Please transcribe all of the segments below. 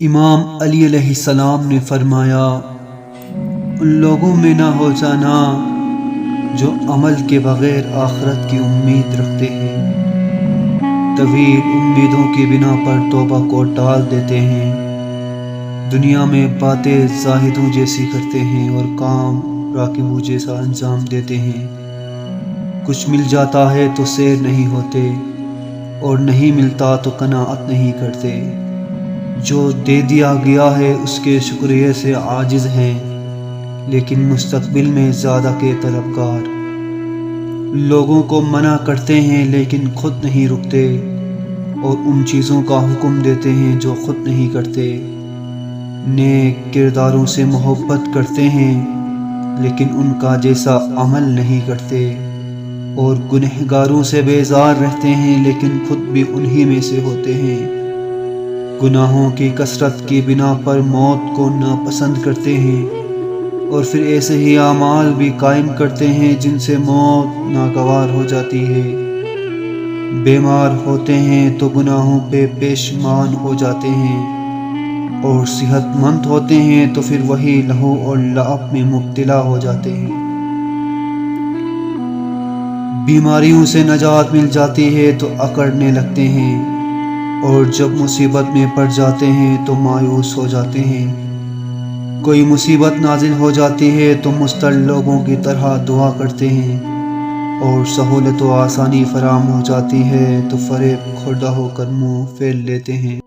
امام علی علیہ السلام نے فرمایا، ان لوگوں میں نہ ہو جانا جو عمل کے بغیر آخرت کی امید رکھتے ہیں، طویل امیدوں کی بنا پر توبہ کو ٹال دیتے ہیں، دنیا میں باتیں زاہدوں جیسی کرتے ہیں اور کام راکبوں جیسا انجام دیتے ہیں۔ کچھ مل جاتا ہے تو سیر نہیں ہوتے، اور نہیں ملتا تو قناعت نہیں کرتے۔ جو دے دیا گیا ہے اس کے شکریہ سے عاجز ہیں، لیکن مستقبل میں زیادہ کے طلبگار۔ لوگوں کو منع کرتے ہیں لیکن خود نہیں رکتے، اور ان چیزوں کا حکم دیتے ہیں جو خود نہیں کرتے۔ نیک کرداروں سے محبت کرتے ہیں لیکن ان کا جیسا عمل نہیں کرتے، اور گنہگاروں سے بیزار رہتے ہیں لیکن خود بھی انہی میں سے ہوتے ہیں۔ گناہوں کی کثرت کی بنا پر موت کو ناپسند کرتے ہیں، اور پھر ایسے ہی اعمال بھی قائم کرتے ہیں جن سے موت ناگوار ہو جاتی ہے۔ بیمار ہوتے ہیں تو گناہوں پہ پیشمان ہو جاتے ہیں، اور صحت مند ہوتے ہیں تو پھر وہی لہو اور لعب میں مبتلا ہو جاتے ہیں۔ بیماریوں سے نجات مل جاتی ہے تو اکڑنے لگتے ہیں، اور جب مصیبت میں پڑ جاتے ہیں تو مایوس ہو جاتے ہیں۔ کوئی مصیبت نازل ہو جاتی ہے تو مضطر لوگوں کی طرح دعا کرتے ہیں، اور سہولت و آسانی فراہم ہو جاتی ہے تو فریب خوردہ ہو کر منہ پھیر لیتے ہیں۔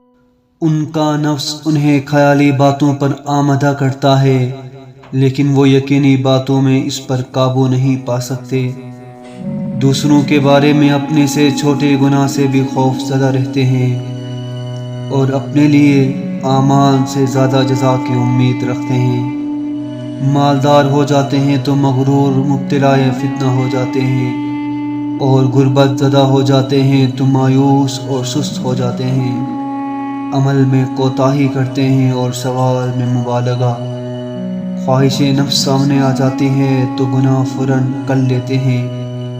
ان کا نفس انہیں خیالی باتوں پر آمادہ کرتا ہے، لیکن وہ یقینی باتوں میں اس پر قابو نہیں پا سکتے۔ دوسروں کے بارے میں اپنے سے چھوٹے گناہ سے بھی خوف زدہ رہتے ہیں، اور اپنے لیے اعمال سے زیادہ جزا کی امید رکھتے ہیں۔ مالدار ہو جاتے ہیں تو مغرور مبتلا فتنہ ہو جاتے ہیں، اور غربت زدہ ہو جاتے ہیں تو مایوس اور سست ہو جاتے ہیں۔ عمل میں کوتاہی کرتے ہیں اور سوال میں مبالغہ۔ خواہش نفس سامنے آ جاتی ہے تو گناہ فوراً کر لیتے ہیں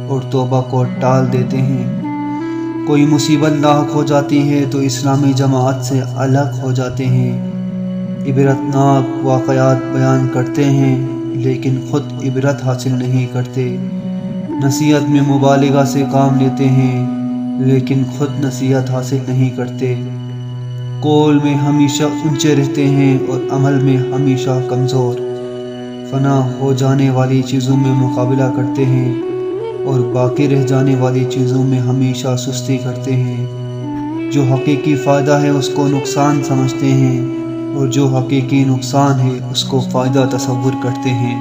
اور توبہ کو ٹال دیتے ہیں۔ کوئی مصیبت لاحق ہو جاتی ہے تو اسلامی جماعت سے الگ ہو جاتے ہیں۔ عبرتناک واقعات بیان کرتے ہیں لیکن خود عبرت حاصل نہیں کرتے۔ نصیحت میں مبالغہ سے کام لیتے ہیں لیکن خود نصیحت حاصل نہیں کرتے۔ قول میں ہمیشہ اونچے رہتے ہیں اور عمل میں ہمیشہ کمزور۔ فنا ہو جانے والی چیزوں میں مقابلہ کرتے ہیں، اور باقی رہ جانے والی چیزوں میں ہمیشہ سستی کرتے ہیں۔ جو حقیقی فائدہ ہے اس کو نقصان سمجھتے ہیں، اور جو حقیقی نقصان ہے اس کو فائدہ تصور کرتے ہیں۔